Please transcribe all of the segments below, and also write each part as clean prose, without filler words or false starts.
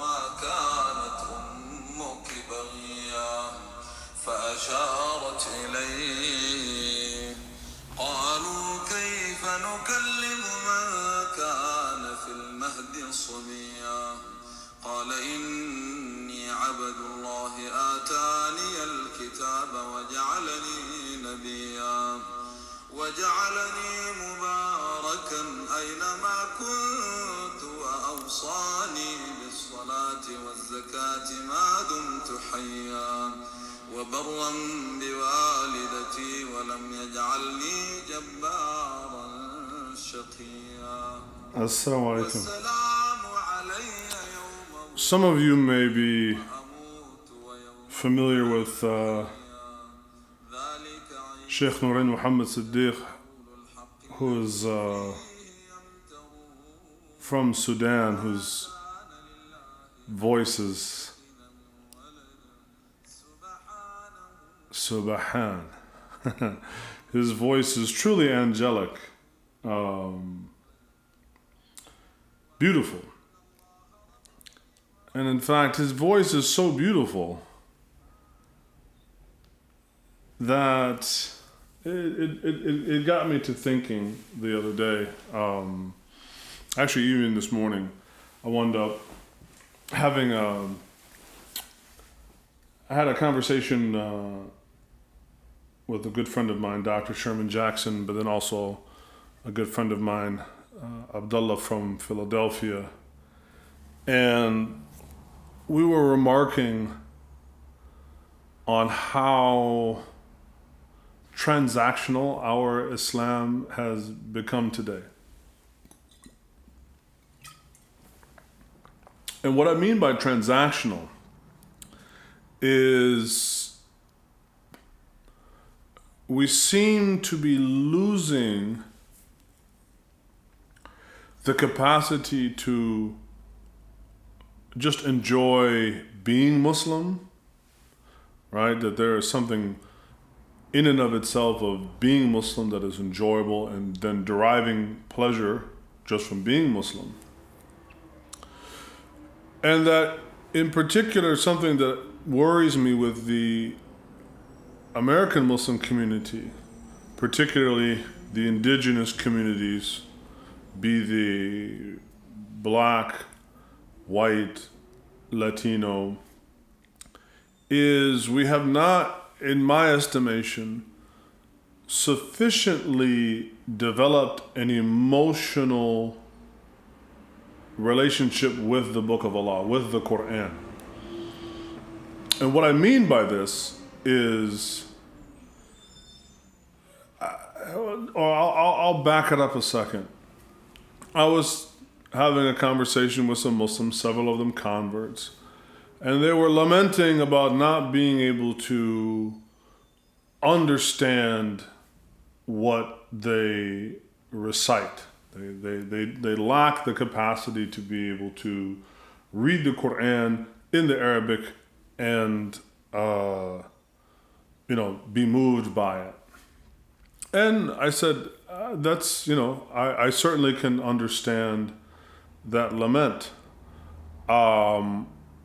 وما كانت أمك بغيا فأشارت إليه قالوا كيف نكلم من كان في المهد صبيا قال إني عبد الله آتاني الكتاب وجعلني مباركا أينما كنت وأوصاني بالصلاة والزكاة ما دمت حيا وبرا بوالدتي ولم يجعلني جبارا شقيا. Assalamu alaikum. Some of you may be familiar with Sheikh Nurin Muhammad Siddiq, who is from Sudan, whose voice is Subhan. His voice is truly angelic, beautiful. And in fact, his voice is so beautiful that it got me to thinking the other day. Actually, even this morning, I wound up having I had a conversation with a good friend of mine, Dr. Sherman Jackson, but then also a good friend of mine, Abdullah from Philadelphia. And we were remarking on how transactional our Islam has become today. And what I mean by transactional is we seem to be losing the capacity to just enjoy being Muslim, right? That there is something in and of itself of being Muslim that is enjoyable, and then deriving pleasure just from being Muslim. And that in particular, something that worries me with the American Muslim community, particularly the indigenous communities, be the black, white, Latino, is we have not, in my estimation, sufficiently developed an emotional relationship with the Book of Allah, with the Qur'an. And what I mean by this is, I'll back it up a second. I was having a conversation with some Muslims, several of them converts, and they were lamenting about not being able to understand what they recite. They lack the capacity to be able to read the Quran in the Arabic and be moved by it. And I said, that's, I certainly can understand that lament.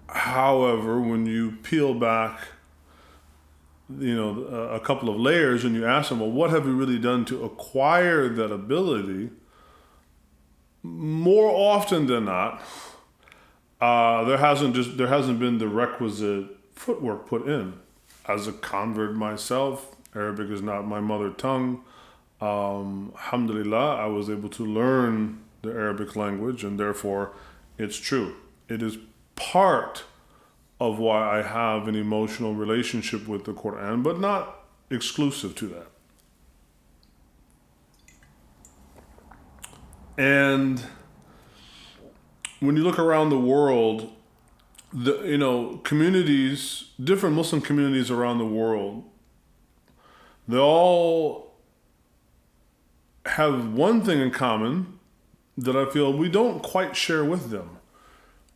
However, when you peel back, a couple of layers and you ask them, well, what have you really done to acquire that ability? More often than not, there hasn't been the requisite footwork put in. As a convert myself, Arabic is not my mother tongue. Alhamdulillah, I was able to learn the Arabic language, and therefore it's true. It is part of why I have an emotional relationship with the Quran, but not exclusive to that. And when you look around the world, communities, different Muslim communities around the world, they all have one thing in common that I feel we don't quite share with them,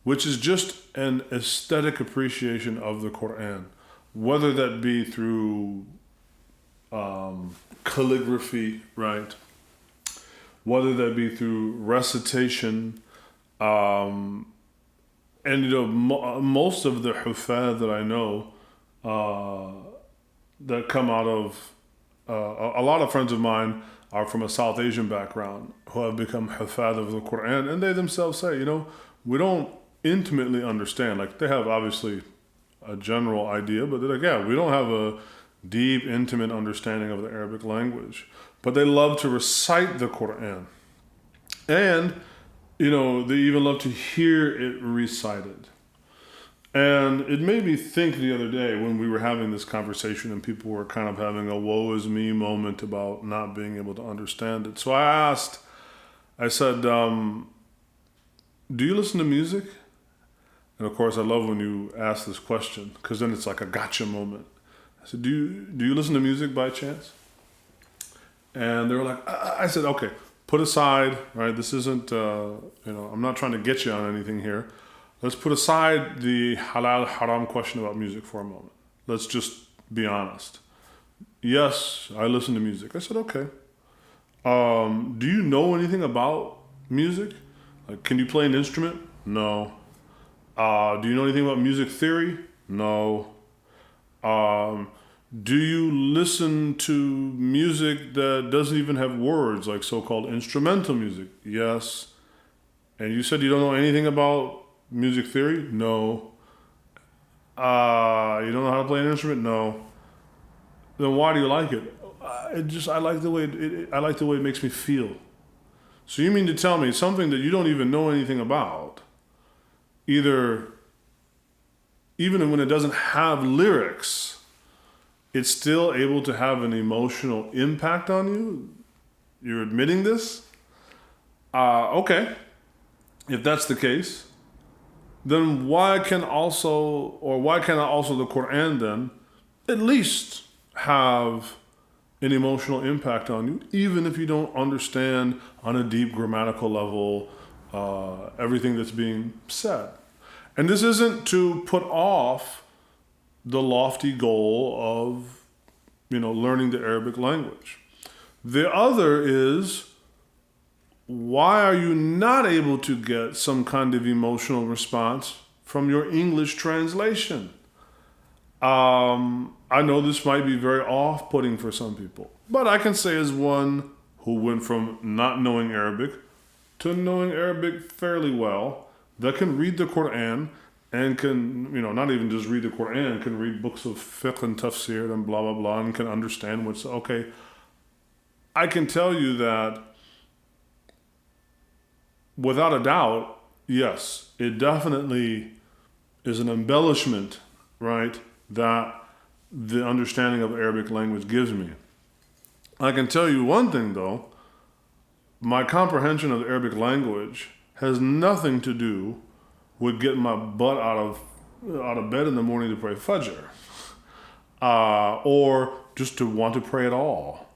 which is just an aesthetic appreciation of the Quran, whether that be through calligraphy, right? Whether that be through recitation, and And most of the hufad that I know that come out of a lot of friends of mine are from a South Asian background who have become hufad of the Qur'an, and they themselves say, we don't intimately understand. Like, they have obviously a general idea, but they're like, yeah, we don't have a deep, intimate understanding of the Arabic language. But they love to recite the Qur'an. And, they even love to hear it recited. And it made me think the other day when we were having this conversation and people were kind of having a woe is me moment about not being able to understand it. So I said, do you listen to music? And of course, I love when you ask this question, because then it's like a gotcha moment. I said, do you listen to music by chance? And they were like, I said, okay, put aside, right? This isn't, I'm not trying to get you on anything here. Let's put aside the halal haram question about music for a moment. Let's just be honest. Yes, I listen to music. I said, okay. Do you know anything about music? Like, can you play an instrument? No. Do you know anything about music theory? No. Do you listen to music that doesn't even have words, like so-called instrumental music? Yes. And you said you don't know anything about music theory? No. You don't know how to play an instrument? No. Then why do you like it? I like the way it makes me feel. So you mean to tell me something that you don't even know anything about, even when it doesn't have lyrics, it's still able to have an emotional impact on you? You're admitting this? Okay. If that's the case, then why can also the Qur'an then at least have an emotional impact on you, even if you don't understand on a deep grammatical level everything that's being said? And this isn't to put off the lofty goal of, learning the Arabic language. The other is, why are you not able to get some kind of emotional response from your English translation? I know this might be very off-putting for some people, but I can say as one who went from not knowing Arabic to knowing Arabic fairly well, that can read the Qur'an and can, not even just read the Qur'an, can read books of fiqh and tafsir and blah, blah, blah, and can understand what's okay. I can tell you that without a doubt, yes, it definitely is an embellishment, right, that the understanding of Arabic language gives me. I can tell you one thing, though. My comprehension of the Arabic language has nothing to do with getting my butt out of bed in the morning to pray Fajr, or just to want to pray at all,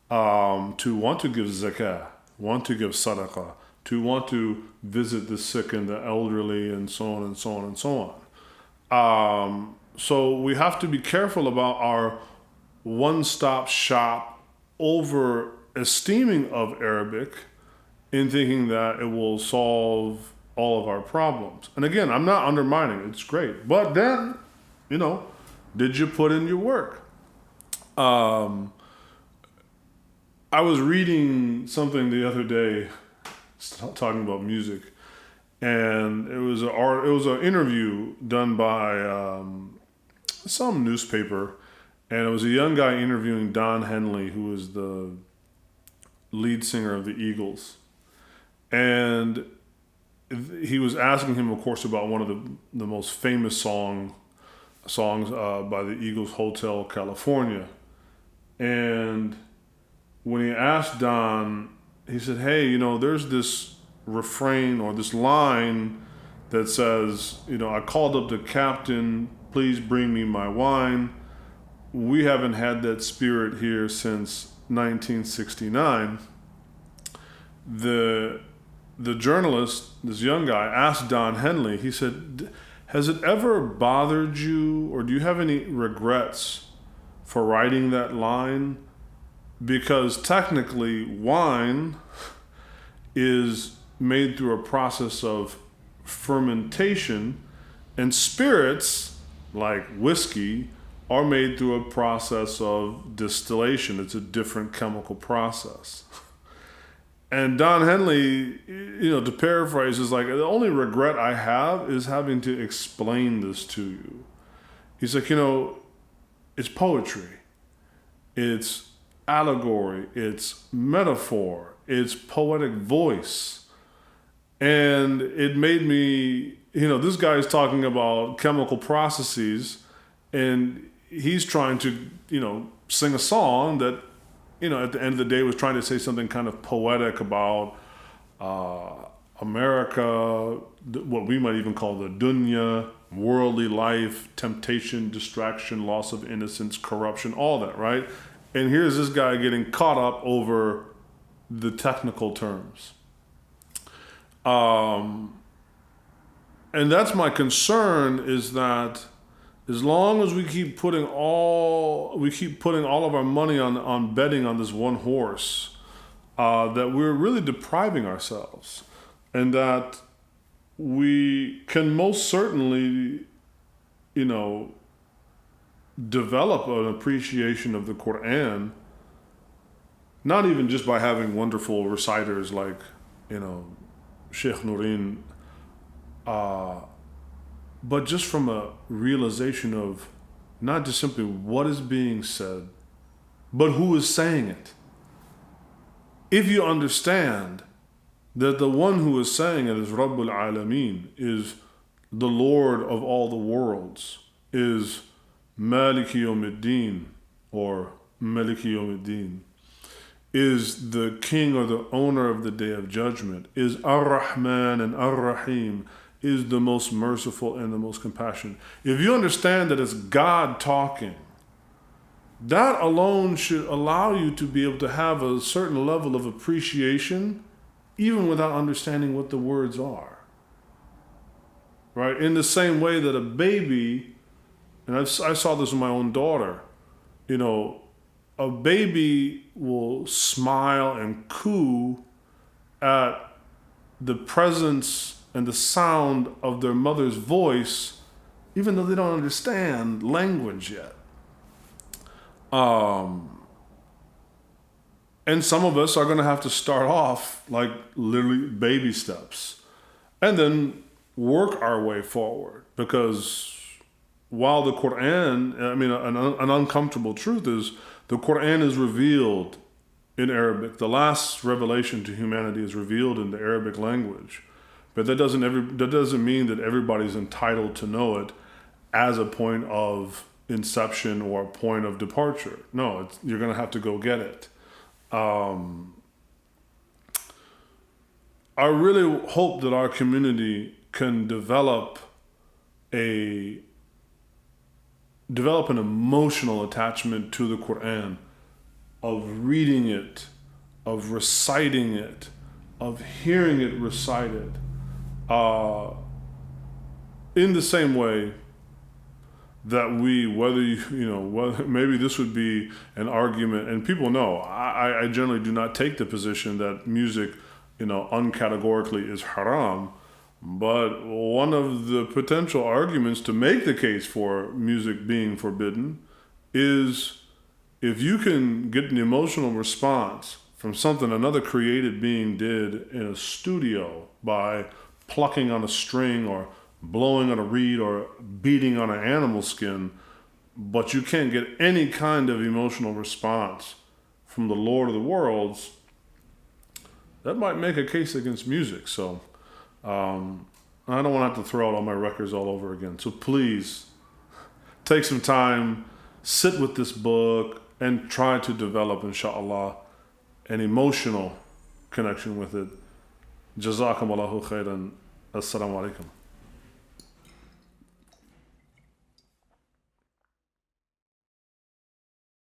to want to give zakah, want to give sadaqah, to want to visit the sick and the elderly, and so on and so on and so on. So we have to be careful about our one-stop shop over esteeming of Arabic in thinking that it will solve all of our problems. And again, I'm not undermining it. It's great. But then, did you put in your work? I was reading something the other day talking about music, and it was an interview done by some newspaper, and it was a young guy interviewing Don Henley, who was the lead singer of the Eagles. And he was asking him, of course, about one of the most famous songs by the Eagles, Hotel California. And when he asked Don, he said, hey, there's this refrain or this line that says, I called up the captain, please bring me my wine. We haven't had that spirit here since 1969. The journalist, this young guy, asked Don Henley, he said, has it ever bothered you, or do you have any regrets for writing that line? Because technically wine is made through a process of fermentation, And spirits, like whiskey, are made through a process of distillation. It's a different chemical process. And Don Henley, to paraphrase, is like, the only regret I have is having to explain this to you. He's like, it's poetry, it's allegory, it's metaphor, it's poetic voice. And it made me, this guy is talking about chemical processes, and he's trying to, sing a song that, at the end of the day was trying to say something kind of poetic about America, what we might even call the dunya, worldly life, temptation, distraction, loss of innocence, corruption, all that, right? And here's this guy getting caught up over the technical terms. And that's my concern, is that as long as we keep putting all of our money on betting on this one horse, that we're really depriving ourselves, and that we can most certainly, develop an appreciation of the Qur'an, not even just by having wonderful reciters like, Sheikh Noreen, but just from a realization of not just simply what is being said, but who is saying it. If you understand that the one who is saying it is Rabbul Alameen, is the Lord of all the worlds, is Maliki Yawmiddin, or Maliki Yawmiddin, is the king or the owner of the Day of Judgment, is Ar-Rahman and Ar-Rahim, is the most merciful and the most compassionate. If you understand that it's God talking, that alone should allow you to be able to have a certain level of appreciation, even without understanding what the words are. Right? In the same way that a baby, and I saw this with my own daughter, a baby will smile and coo at the presence and the sound of their mother's voice, even though they don't understand language yet. And some of us are going to have to start off like literally baby steps and then work our way forward, because while the Qur'an, an uncomfortable truth is the Qur'an is revealed in Arabic. The last revelation to humanity is revealed in the Arabic language. But that doesn't mean that everybody's entitled to know it as a point of inception or a point of departure. No, you're going to have to go get it. I really hope that our community can develop an emotional attachment to the Qur'an, of reading it, of reciting it, of hearing it recited, in the same way that maybe this would be an argument, and people know, I generally do not take the position that music, uncategorically is haram, but one of the potential arguments to make the case for music being forbidden is, if you can get an emotional response from something another created being did in a studio by plucking on a string or blowing on a reed or beating on an animal skin, but you can't get any kind of emotional response from the Lord of the worlds, that might make a case against music. So I don't want to have to throw out all my records all over again. So please take some time, sit with this book, and try to develop, inshallah, an emotional connection with it. Jazakum Allahu khairan. Assalamu alaikum.